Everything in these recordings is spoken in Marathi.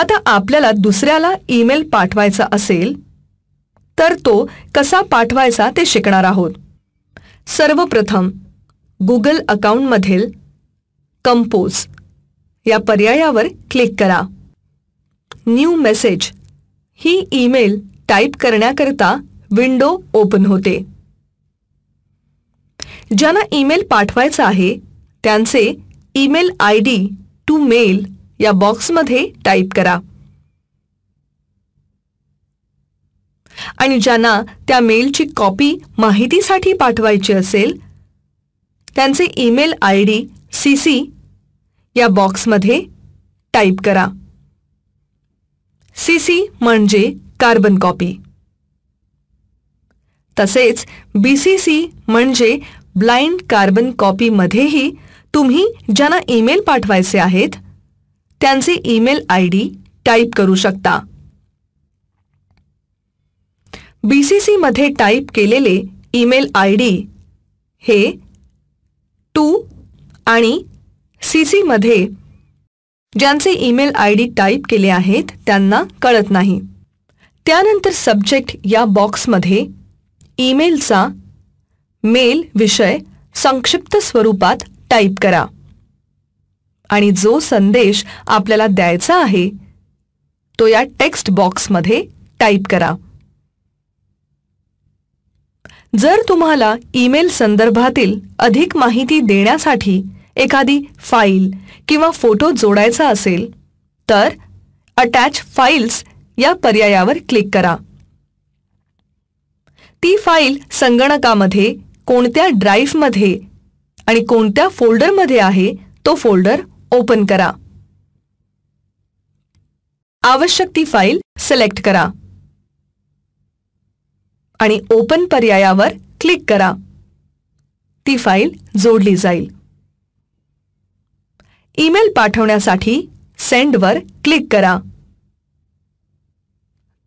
आता आपल्याला दुसऱ्याला ईमेल पाठवायचा असेल तर तो कसा पाठवायचा ते शिकणार आहोत. सर्वप्रथम गुगल अकाउंटमधील कंपोज या पर्यायावर क्लिक करा. न्यू मेसेज ही ईमेल टाईप करण्याकरता विंडो ओपन होते. ज्यांना ईमेल पाठवायचा आहे त्यांचे ईमेल आयडी टू मेल या बॉक्समध्ये टाईप करा आणि ज्यांना त्या मेलची कॉपी माहितीसाठी पाठवायची असेल त्यांचे ईमेल आयडी सीसी या बॉक्समध्ये टाईप करा. सीसी म्हणजे कार्बन कॉपी. तसेच बीसीसी म्हणजे ब्लाइंड कार्बन कॉपी मध्येही तुम्ही ज्यांना ईमेल पाठवायचे आहेत त्यांचे ईमेल आयडी टाईप करू शकता. बीसीसी मध्ये टाईप केलेले ईमेल आयडी हे टू आणि सीसी मध्ये ज्यांचे ईमेल आयडी टाईप केले आहेत त्यांना कळत नाही. त्यानंतर सब्जेक्ट या बॉक्समध्ये ईमेलचा मेल विषय संक्षिप्त स्वरूपात टाईप करा आणि जो संदेश आपल्याला द्यायचा आहे तो या टेक्स्ट बॉक्समध्ये टाईप करा. जर तुम्हाला ईमेल संदर्भातील अधिक माहिती देण्यासाठी एखादी फाईल किंवा फोटो जोडायचा असेल तर अटॅच फाइल्स या पर्यायावर क्लिक करा. ती फाईल संगणकामध्ये कोणत्या ड्राईव्हमध्ये आणि कोणत्या फोल्डरमध्ये आहे तो फोल्डर ओपन करा. आवश्यक ती फाईल सिलेक्ट करा आणि ओपन पर्यायावर क्लिक करा. ती फाईल जोडली जाईल. ईमेल पाठवण्यासाठी सेंडवर क्लिक करा.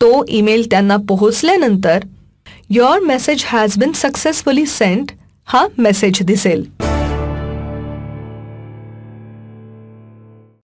तो ईमेल त्यांना पोहोचल्यानंतर your message has been successfully sent हा मेसेज दिसेल.